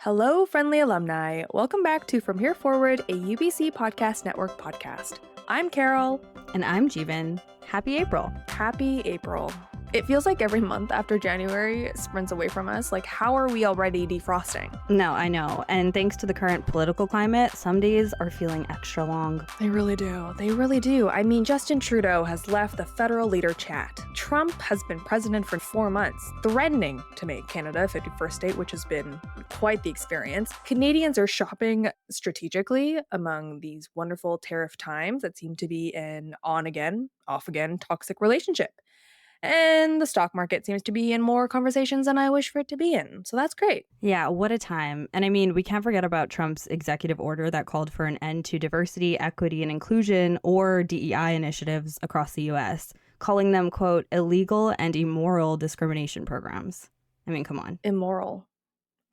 Hello, friendly alumni. Welcome back to From Here Forward, a UBC Podcast Network podcast. I'm Carol. And I'm Jeevan. Happy April. Happy April. It feels like every month after January sprints away from us. Like, how are we already defrosting? No, I know. And thanks to the current political climate, some days are feeling extra long. They really do. They really do. I mean, Justin Trudeau has left the federal leader chat. Trump has been president for 4 months, threatening to make Canada a 51st state, which has been quite the experience. Canadians are shopping strategically among these wonderful tariff times that seem to be an on-again, off-again toxic relationship. And the stock market seems to be in more conversations than I wish for it to be in. So that's great. Yeah, what a time. And I mean, we can't forget about Trump's executive order that called for an end to diversity, equity, and inclusion, or DEI initiatives across the U.S., calling them, quote, illegal and immoral discrimination programs. I mean, come on. Immoral.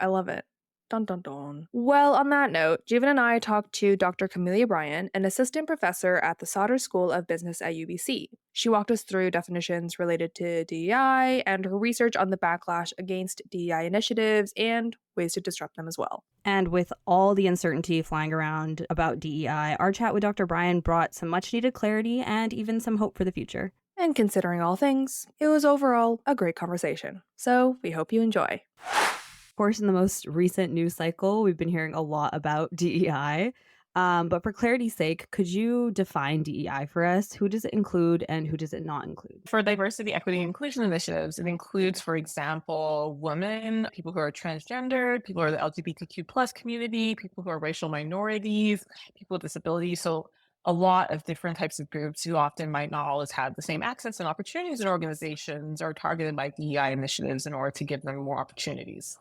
I love it. Dun dun dun. Well, on that note, Jeevan and I talked to Dr. Camellia Bryan, an assistant professor at the Sauder School of Business at UBC. She walked us through definitions related to DEI and her research on the backlash against DEI initiatives and ways to disrupt them as well. And with all the uncertainty flying around about DEI, our chat with Dr. Bryan brought some much-needed clarity and even some hope for the future. And considering all things, it was overall a great conversation. So we hope you enjoy. Of course, in the most recent news cycle, we've been hearing a lot about DEI. But for clarity's sake, could you define DEI for us? Who does it include and who does it not include? For diversity, equity, and inclusion initiatives, it includes, for example, women, people who are transgendered, people who are the LGBTQ plus community, people who are racial minorities, people with disabilities. So a lot of different types of groups who often might not always have the same access and opportunities in organizations are targeted by DEI initiatives in order to give them more opportunities.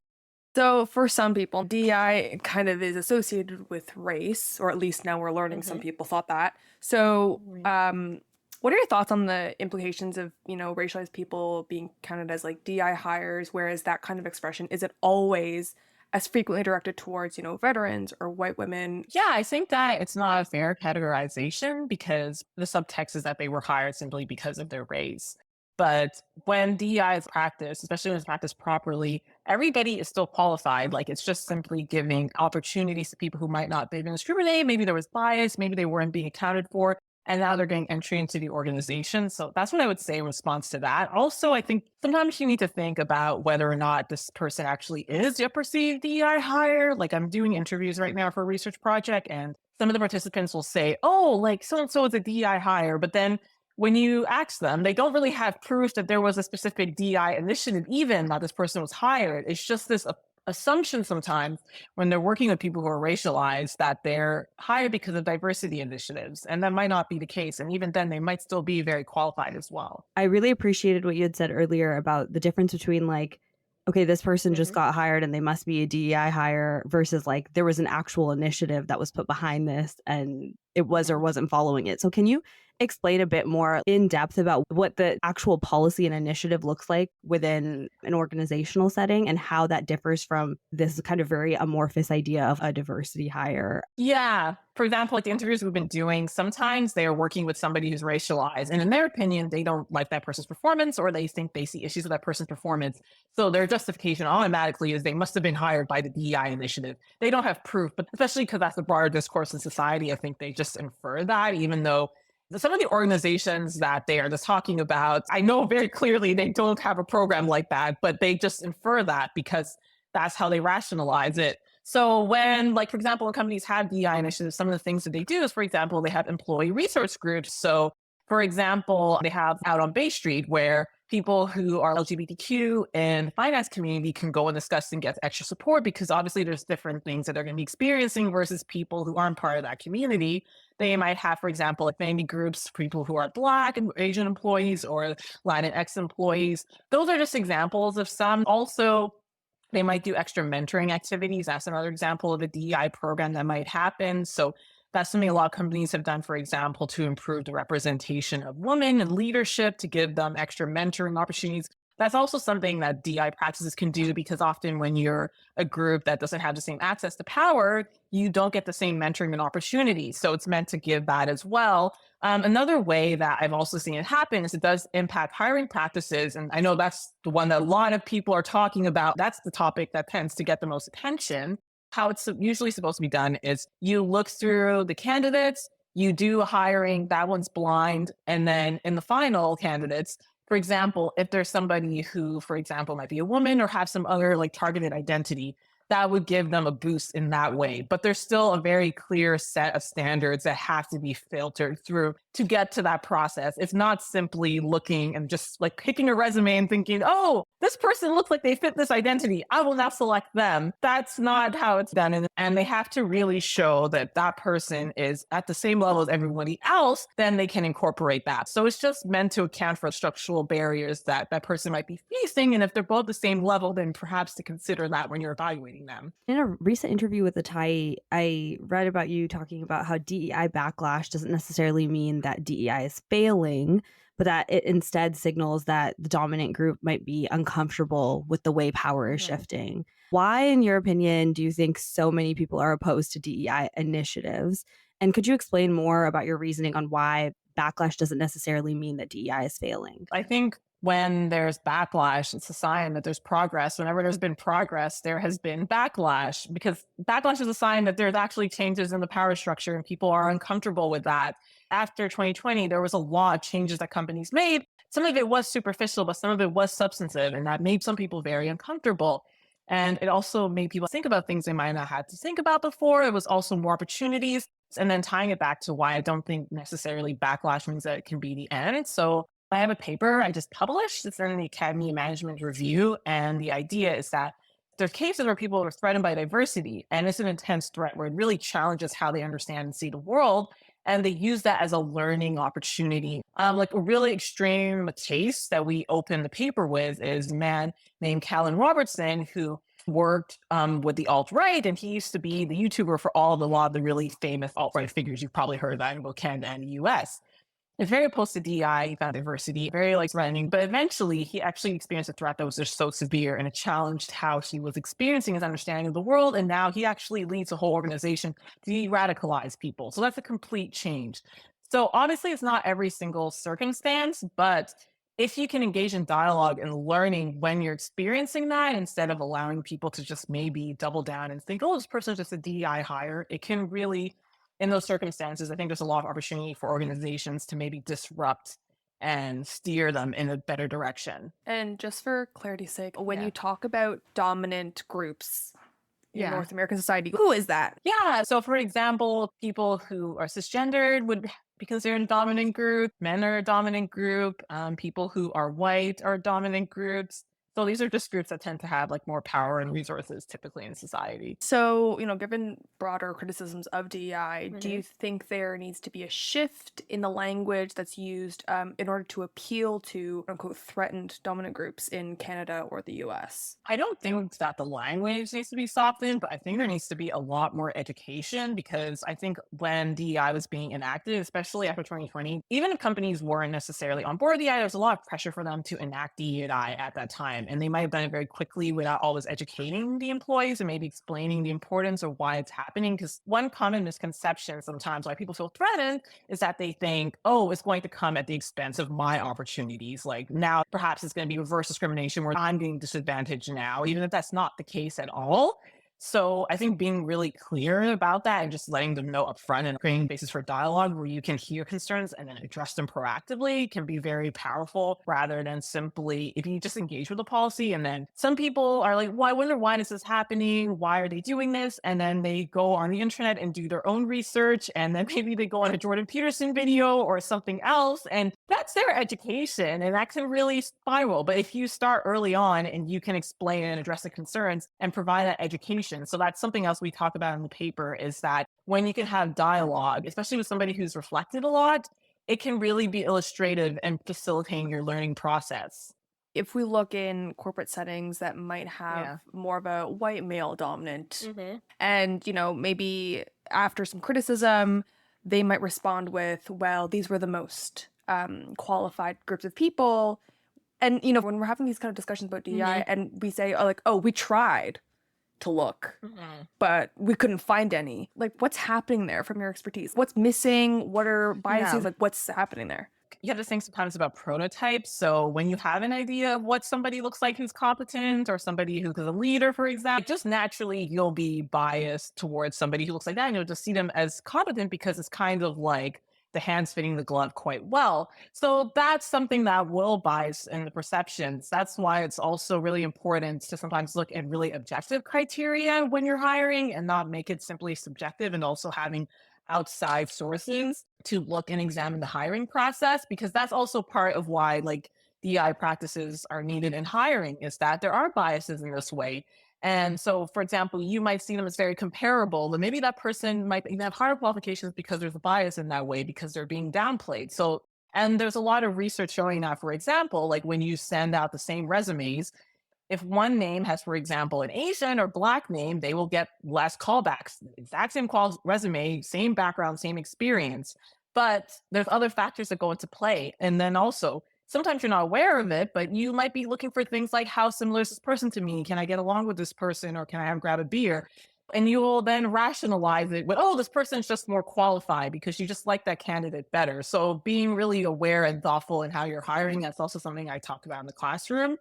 So for some people, DEI kind of is associated with race, or at least now we're learning some people thought that. So what are your thoughts on the implications of, racialized people being counted as like DEI hires, whereas that kind of expression isn't always as frequently directed towards, veterans or white women? Yeah, I think that it's not a fair categorization because the subtext is that they were hired simply because of their race. But when DEI is practiced, especially when it's practiced properly, everybody is still qualified. Like, it's just simply giving opportunities to people who might not have been discriminated. Maybe there was bias, maybe they weren't being accounted for, and now they're getting entry into the organization. So that's what I would say in response to that. Also, I think sometimes you need to think about whether or not this person actually is a perceived DEI hire. Like, I'm doing interviews right now for a research project, and some of the participants will say, oh, like so-and-so is a DEI hire, but then when you ask them, they don't really have proof that there was a specific DEI initiative, even that this person was hired. It's just this assumption sometimes when they're working with people who are racialized that they're hired because of diversity initiatives. And that might not be the case. And even then, they might still be very qualified as well. I really appreciated what you had said earlier about the difference between like, okay, this person just got hired and they must be a DEI hire versus like there was an actual initiative that was put behind this and it was or wasn't following it. So can you explain a bit more in depth about what the actual policy and initiative looks like within an organizational setting and how that differs from this kind of very amorphous idea of a diversity hire? Yeah. For example, like the interviews we've been doing, sometimes they are working with somebody who's racialized, and in their opinion, they don't like that person's performance, or they think they see issues with that person's performance. So their justification automatically is they must have been hired by the DEI initiative. They don't have proof, but especially because that's the broader discourse in society, I think they just infer that, even though some of the organizations that they are just talking about, I know very clearly they don't have a program like that, but they just infer that because that's how they rationalize it. So when, like, for example, when companies have DEI initiatives, some of the things that they do is, for example, they have employee resource groups. So, for example, they have out on Bay Street where people who are LGBTQ and finance community can go and discuss and get extra support because obviously there's different things that they're going to be experiencing versus people who aren't part of that community. They might have, for example, like family groups, people who are Black and Asian employees or Latinx employees. Those are just examples of some. Also, they might do extra mentoring activities. That's another example of a DEI program that might happen. So that's something a lot of companies have done, for example, to improve the representation of women in leadership, to give them extra mentoring opportunities. That's also something that DI practices can do, because often when you're a group that doesn't have the same access to power, you don't get the same mentoring and opportunities. So it's meant to give that as well. Another way that I've also seen it happen is it does impact hiring practices. And I know that's the one that a lot of people are talking about. That's the topic that tends to get the most attention. How it's usually supposed to be done is you look through the candidates, you do hiring, that one's blind. And then in the final candidates, for example, if there's somebody who, for example, might be a woman or have some other like targeted identity, that would give them a boost in that way. But there's still a very clear set of standards that have to be filtered through to get to that process. It's not simply looking and just like picking a resume and thinking, oh, this person looks like they fit this identity, I will now select them. That's not how it's done. And they have to really show that that person is at the same level as everybody else, then they can incorporate that. So it's just meant to account for structural barriers that that person might be facing. And if they're both the same level, then perhaps to consider that when you're evaluating them. In a recent interview with the Tai, I read about you talking about how DEI backlash doesn't necessarily mean that DEI is failing, but that it instead signals that the dominant group might be uncomfortable with the way power is shifting. Why, in your opinion, do you think so many people are opposed to DEI initiatives? And could you explain more about your reasoning on why backlash doesn't necessarily mean that DEI is failing? I think when there's backlash, it's a sign that there's progress. Whenever there's been progress, there has been backlash, because backlash is a sign that there's actually changes in the power structure and people are uncomfortable with that. After 2020, there was a lot of changes that companies made. Some of it was superficial, but some of it was substantive, and that made some people very uncomfortable. And it also made people think about things they might not have to think about before. It was also more opportunities. And then tying it back to why I don't think necessarily backlash means that it can be the end. So I have a paper I just published. It's in the Academy Management Review. And the idea is that there's cases where people are threatened by diversity, and it's an intense threat where it really challenges how they understand and see the world. And they use that as a learning opportunity. Like a really extreme case that we opened the paper with is a man named Callan Robertson, who worked with the alt-right, and he used to be the YouTuber for all of the lot of the really famous alt-right figures. You've probably heard that in both Canada and the US. It's very opposed to DEI, he found diversity very like threatening, but eventually he actually experienced a threat that was just so severe, and it challenged how he was experiencing his understanding of the world. And now he actually leads a whole organization to de-radicalize people. So that's a complete change. So obviously it's not every single circumstance, but if you can engage in dialogue and learning when you're experiencing that, instead of allowing people to just maybe double down and think, oh, this person's just a DEI hire, it can really, in those circumstances, I think there's a lot of opportunity for organizations to maybe disrupt and steer them in a better direction. And just for clarity's sake, when Yeah. you talk about dominant groups in Yeah. North American society, who is that? Yeah. So, for example, people who are cisgendered would be considered a dominant group. Men are a dominant group. People who are white are dominant groups. So these are just groups that tend to have like more power and resources typically in society. So, given broader criticisms of DEI, do you think there needs to be a shift in the language that's used in order to appeal to quote unquote threatened dominant groups in Canada or the US? I don't think that the language needs to be softened, but I think there needs to be a lot more education, because I think when DEI was being enacted, especially after 2020, even if companies weren't necessarily on board with DEI, there was a lot of pressure for them to enact DEI at that time. And they might have done it very quickly without always educating the employees and maybe explaining the importance of why it's happening. Because one common misconception sometimes why people feel threatened is that they think, oh, it's going to come at the expense of my opportunities. Like now, perhaps it's going to be reverse discrimination where I'm getting disadvantaged now, even if that's not the case at all. So I think being really clear about that and just letting them know upfront and creating basis for dialogue where you can hear concerns and then address them proactively can be very powerful, rather than simply if you just engage with the policy. And then some people are like, well, I wonder why this is happening. Why are they doing this? And then they go on the internet and do their own research. And then maybe they go on a Jordan Peterson video or something else. And that's their education. And that can really spiral. But if you start early on and you can explain and address the concerns and provide that education. So that's something else we talk about in the paper, is that when you can have dialogue, especially with somebody who's reflected a lot, it can really be illustrative and facilitating your learning process. If we look in corporate settings that might have more of a white male dominant, and, maybe after some criticism, they might respond with, well, these were the most qualified groups of people. And, when we're having these kind of discussions about DEI and we say, we tried to look, but we couldn't find any. Like, what's happening there from your expertise? What's missing? What are biases? Yeah. Like, what's happening there? You have to think sometimes about prototypes. So when you have an idea of what somebody looks like who's competent or somebody who's a leader, for example, just naturally you'll be biased towards somebody who looks like that. And you'll just see them as competent because it's kind of like the hands fitting the glove quite well. So that's something that will bias in the perceptions. That's why it's also really important to sometimes look at really objective criteria when you're hiring and not make it simply subjective, and also having outside sources to look and examine the hiring process, because that's also part of why like DI practices are needed in hiring, is that there are biases in this way. And so, for example, you might see them as very comparable, but maybe that person might even have higher qualifications because there's a bias in that way because they're being downplayed. So, and there's a lot of research showing that, for example, like when you send out the same resumes, if one name has, for example, an Asian or Black name, they will get less callbacks. Exact same resume, same background, same experience. But there's other factors that go into play. And then also, sometimes you're not aware of it, but you might be looking for things like, how similar is this person to me? Can I get along with this person, or can I grab a beer? And you will then rationalize it with, oh, this person's just more qualified because you just like that candidate better. So being really aware and thoughtful in how you're hiring, that's also something I talk about in the classroom.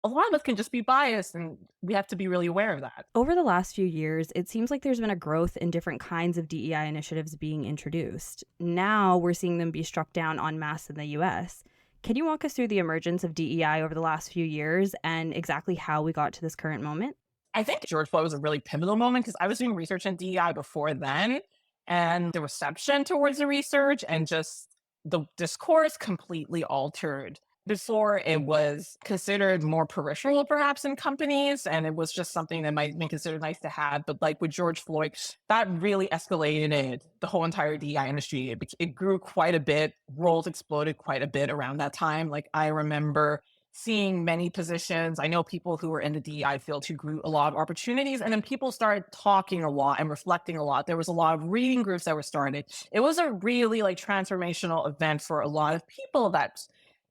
A lot of us can just be biased, and we have to be really aware of that. Over the last few years, it seems like there's been a growth in different kinds of DEI initiatives being introduced. Now we're seeing them be struck down en masse in the US. Can you walk us through the emergence of DEI over the last few years and exactly how we got to this current moment? I think George Floyd was a really pivotal moment because I was doing research in DEI before then, and the reception towards the research and just the discourse completely altered. Before, it was considered more peripheral, perhaps, in companies, and it was just something that might be considered nice to have. But like with George Floyd, that really escalated the whole entire DEI industry. It grew quite a bit. Roles exploded quite a bit around that time. Like, I remember seeing many positions. I know people who were in the DEI field who grew a lot of opportunities, and then people started talking a lot and reflecting a lot. There was a lot of reading groups that were started. It was a really like transformational event for a lot of people. That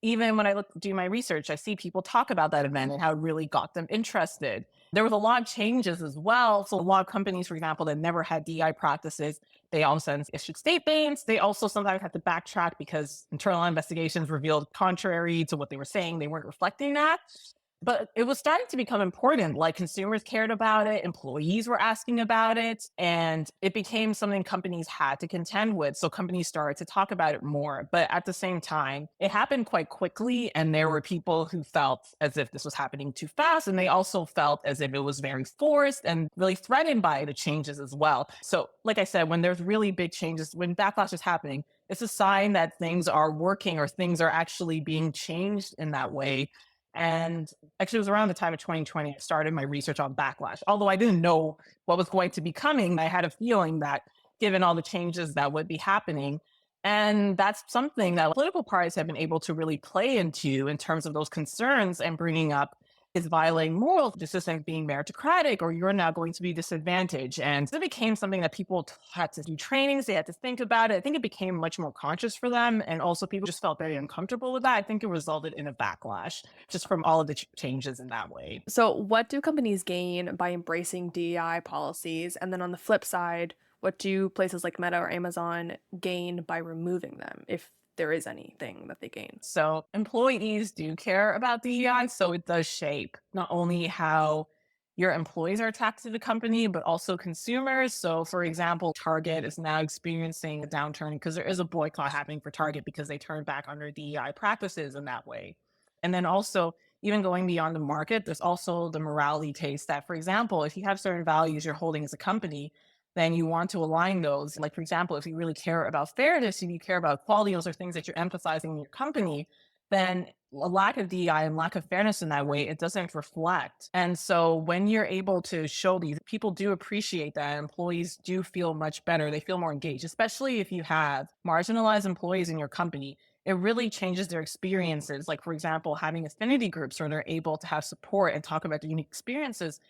even when I do my research, I see people talk about that event and how it really got them interested. There was a lot of changes as well. So a lot of companies, for example, that never had DEI practices, they all of a sudden issued statements. They also sometimes had to backtrack because internal investigations revealed contrary to what they were saying. They weren't reflecting that. But it was starting to become important. Like, consumers cared about it, employees were asking about it, and it became something companies had to contend with. So companies started to talk about it more. But at the same time, it happened quite quickly, and there were people who felt as if this was happening too fast, and they also felt as if it was very forced and really threatened by the changes as well. So, like I said, when there's really big changes, when backlash is happening, it's a sign that things are working or things are actually being changed in that way. And actually, it was around the time of 2020, I started my research on backlash. Although I didn't know what was going to be coming, I had a feeling that given all the changes that would be happening, and that's something that political parties have been able to really play into in terms of those concerns and bringing up, is violating morals. This isn't being meritocratic, or you're now going to be disadvantaged. And it became something that people had to do trainings, they had to think about it. I think it became much more conscious for them. And also people just felt very uncomfortable with that. I think it resulted in a backlash just from all of the changes in that way. So, what do companies gain by embracing DEI policies? And then on the flip side, what do places like Meta or Amazon gain by removing them, if there is anything that they gain? So employees do care about DEI, so it does shape not only how your employees are attracted to the company, but also consumers. So, for example, Target is now experiencing a downturn because there is a boycott happening for Target because they turned back on their DEI practices in that way. And then also, even going beyond the market, there's also the morality taste that, for example, if you have certain values you're holding as a company, then you want to align those. Like, for example, if you really care about fairness and you care about quality, those are things that you're emphasizing in your company, then a lack of DEI and lack of fairness in that way, it doesn't reflect. And so when you're able to show these, people do appreciate that. Employees do feel much better. They feel more engaged, especially if you have marginalized employees in your company. It really changes their experiences. Like, for example, having affinity groups where they're able to have support and talk about their unique experiences,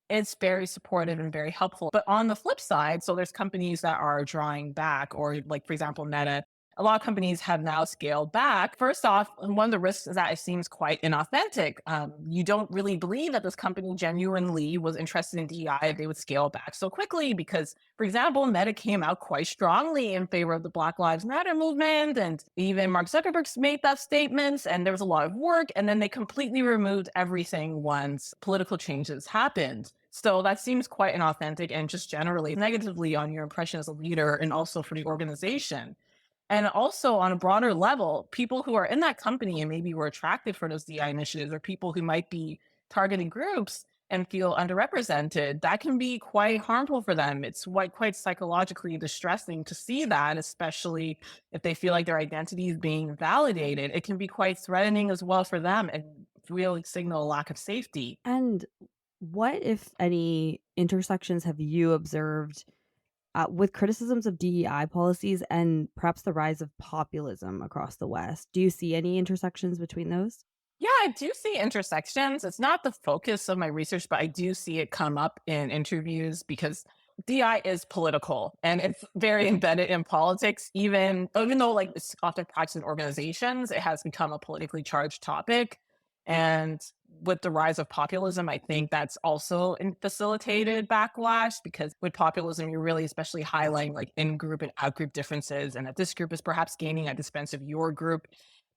it's very supportive and very helpful. But on the flip side, so there's companies that are drawing back, or like, for example, Meta a lot of companies have now scaled back. First off, one of the risks is that it seems quite inauthentic. You don't really believe that this company genuinely was interested in DEI if they would scale back so quickly because, for example, Meta came out quite strongly in favor of the Black Lives Matter movement, and even Mark Zuckerberg made that statement, and there was a lot of work, and then they completely removed everything once political changes happened. So that seems quite inauthentic and just generally negatively on your impression as a leader and also for the organization. And also on a broader level, people who are in that company and maybe were attracted for those DI initiatives or people who might be targeting groups and feel underrepresented, that can be quite harmful for them. It's quite psychologically distressing to see that, especially if they feel like their identity is being validated. It can be quite threatening as well for them and really signal a lack of safety. And what, if any, intersections have you observed with criticisms of DEI policies and perhaps the rise of populism across the West? Do you see any intersections between those? Yeah, I do see intersections. It's not the focus of my research, but I do see it come up in interviews because DI is political and it's very embedded in politics. Even though like it's often practiced in organizations, it has become a politically charged topic. And with the rise of populism, I think that's also facilitated backlash because with populism, you're really especially highlighting like in-group and out-group differences, and that this group is perhaps gaining at the expense of your group.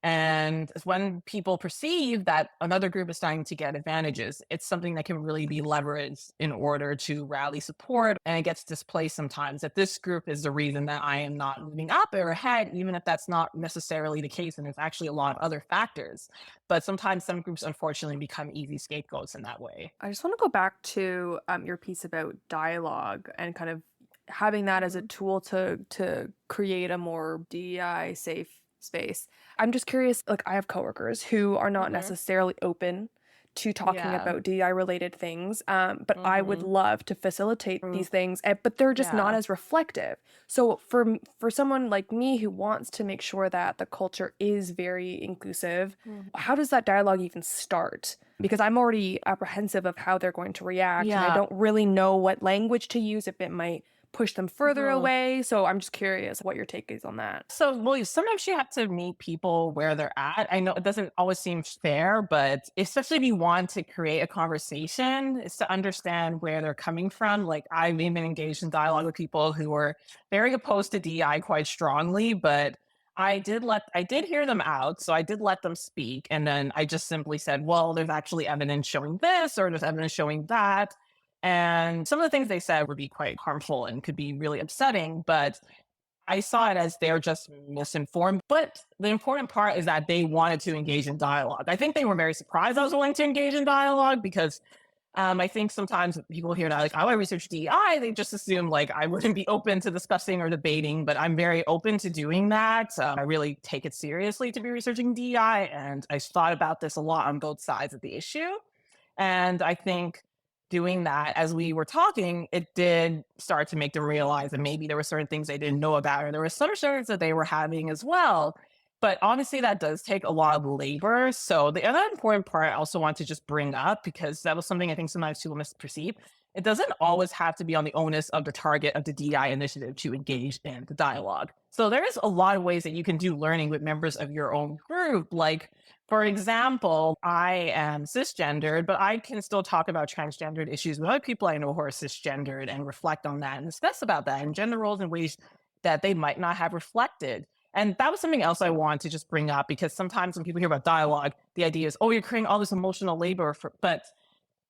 And when people perceive that another group is starting to get advantages, it's something that can really be leveraged in order to rally support. And it gets displaced sometimes that this group is the reason that I am not moving up or ahead, even if that's not necessarily the case. And there's actually a lot of other factors. But sometimes some groups, unfortunately, become easy scapegoats in that way. I just want to go back to your piece about dialogue and kind of having that as a tool to create a more DEI safe space. I'm just curious, like I have coworkers who are not necessarily open to talking about DEI related things, but I would love to facilitate these things, but they're just not as reflective. So for someone like me who wants to make sure that the culture is very inclusive, how does that dialogue even start? Because I'm already apprehensive of how they're going to react, and I don't really know what language to use, if it might push them further away. So I'm just curious what your take is on that. So, well, sometimes you have to meet people where they're at. I know it doesn't always seem fair, but especially if you want to create a conversation, is to understand where they're coming from. Like I've even engaged in dialogue with people who were very opposed to DEI quite strongly, but I did hear them out. So I did let them speak. And then I just simply said, well, there's actually evidence showing this, or there's evidence showing that. And some of the things they said would be quite harmful and could be really upsetting, but I saw it as they're just misinformed. But the important part is that they wanted to engage in dialogue. I think they were very surprised I was willing to engage in dialogue because I think sometimes people hear that, like, oh, I research DEI, they just assume like I wouldn't be open to discussing or debating, but I'm very open to doing that. I really take it seriously to be researching DEI, and I thought about this a lot on both sides of the issue. And I think doing that, as we were talking, it did start to make them realize that maybe there were certain things they didn't know about, or there were some assurance that they were having as well. But honestly, that does take a lot of labor. So the other important part I also want to just bring up, because that was something I think sometimes people misperceive, it doesn't always have to be on the onus of the target of the DEI initiative to engage in the dialogue. So there is a lot of ways that you can do learning with members of your own group. Like, for example, I am cisgendered, but I can still talk about transgendered issues with other people I know who are cisgendered and reflect on that and discuss about that and gender roles in ways that they might not have reflected. And that was something else I want to just bring up, because sometimes when people hear about dialogue, the idea is, oh, you're creating all this emotional labor but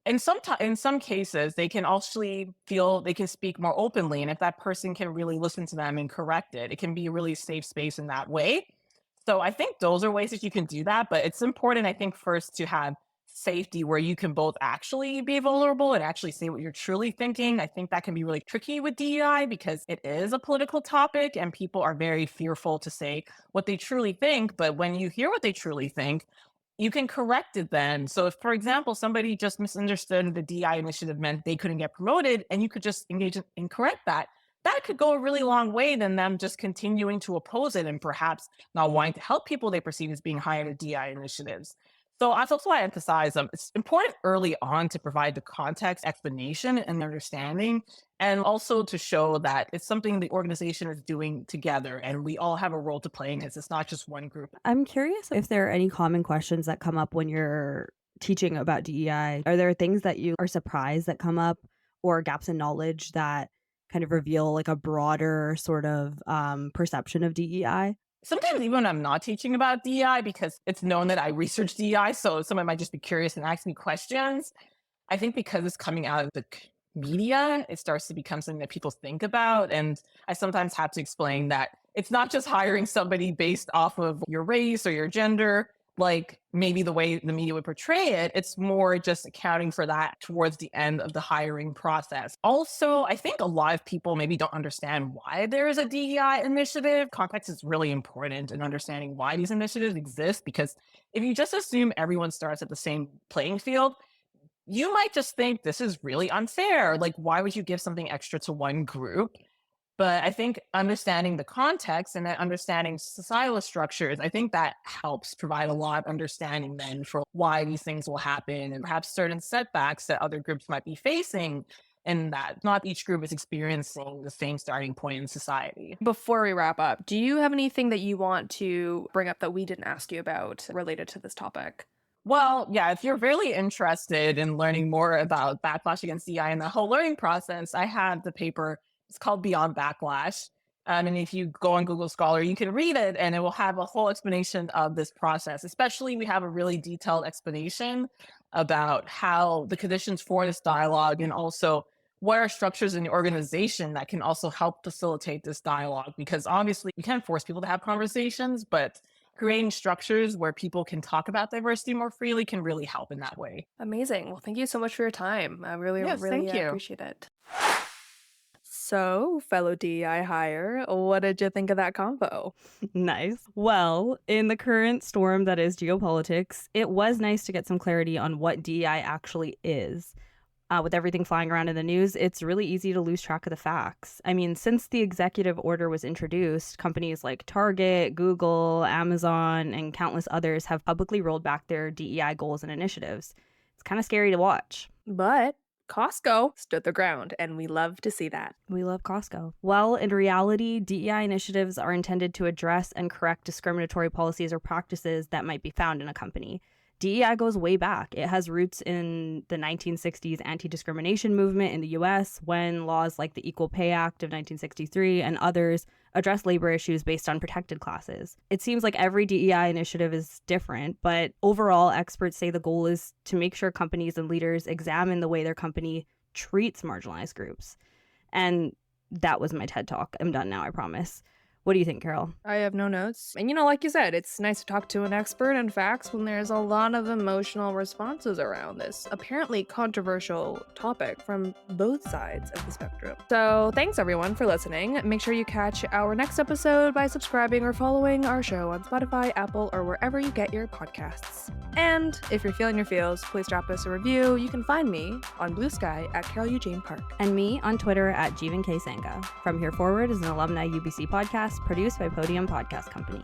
in some cases, they can actually feel they can speak more openly. And if that person can really listen to them and correct it, it can be a really safe space in that way. So I think those are ways that you can do that. But it's important, I think, first to have safety where you can both actually be vulnerable and actually say what you're truly thinking. I think that can be really tricky with DEI because it is a political topic and people are very fearful to say what they truly think. But when you hear what they truly think, you can correct it then. So if, for example, somebody just misunderstood the DEI initiative meant they couldn't get promoted, and you could just engage and correct that, that could go a really long way than them just continuing to oppose it and perhaps not wanting to help people they perceive as being hired at DEI initiatives. So that's also why I emphasize it's important early on to provide the context, explanation, and understanding, and also to show that it's something the organization is doing together, and we all have a role to play in this. It's not just one group. I'm curious if there are any common questions that come up when you're teaching about DEI. Are there things that you are surprised that come up, or gaps in knowledge that kind of reveal like a broader sort of perception of DEI? Sometimes even when I'm not teaching about DEI, because it's known that I research DEI, so someone might just be curious and ask me questions. I think because it's coming out of the media, it starts to become something that people think about. And I sometimes have to explain that it's not just hiring somebody based off of your race or your gender, like maybe the way the media would portray it. It's more just accounting for that towards the end of the hiring process. Also, I think a lot of people maybe don't understand why there is a DEI initiative. Context is really important in understanding why these initiatives exist, because if you just assume everyone starts at the same playing field, you might just think this is really unfair. Like, why would you give something extra to one group? But I think understanding the context and then understanding societal structures, I think that helps provide a lot of understanding then for why these things will happen and perhaps certain setbacks that other groups might be facing, and that not each group is experiencing the same starting point in society. Before we wrap up, do you have anything that you want to bring up that we didn't ask you about related to this topic? Well, yeah, if you're really interested in learning more about backlash against DEI and the whole learning process, I have the paper. It's called Beyond Backlash. And if you go on Google Scholar, you can read it and it will have a whole explanation of this process. Especially, we have a really detailed explanation about how the conditions for this dialogue, and also what are structures in the organization that can also help facilitate this dialogue. Because obviously, you can't force people to have conversations, but creating structures where people can talk about diversity more freely can really help in that way. Amazing. Well, thank you so much for your time. I really Yes, thank you. appreciate it. So, fellow DEI hire, what did you think of that combo? Nice. Well, in the current storm that is geopolitics, it was nice to get some clarity on what DEI actually is. With everything flying around in the news, it's really easy to lose track of the facts. I mean, since the executive order was introduced, companies like Target, Google, Amazon, and countless others have publicly rolled back their DEI goals and initiatives. It's kind of scary to watch. But Costco stood their ground, and we love to see that. We love Costco. Well, in reality, DEI initiatives are intended to address and correct discriminatory policies or practices that might be found in a company. DEI goes way back. It has roots in the 1960s anti-discrimination movement in the US, when laws like the Equal Pay Act of 1963 and others address labor issues based on protected classes. It seems like every DEI initiative is different, but overall, experts say the goal is to make sure companies and leaders examine the way their company treats marginalized groups. And that was my TED Talk. I'm done now, I promise. What do you think, Carol? I have no notes. And like you said, it's nice to talk to an expert in facts when there's a lot of emotional responses around this apparently controversial topic from both sides of the spectrum. So thanks everyone for listening. Make sure you catch our next episode by subscribing or following our show on Spotify, Apple, or wherever you get your podcasts. And if you're feeling your feels, please drop us a review. You can find me on Blue Sky at Carol Eugene Park. And me on Twitter at Jeevan K. Sangha. From Here Forward is an alumni UBC podcast produced by Podium Podcast Company.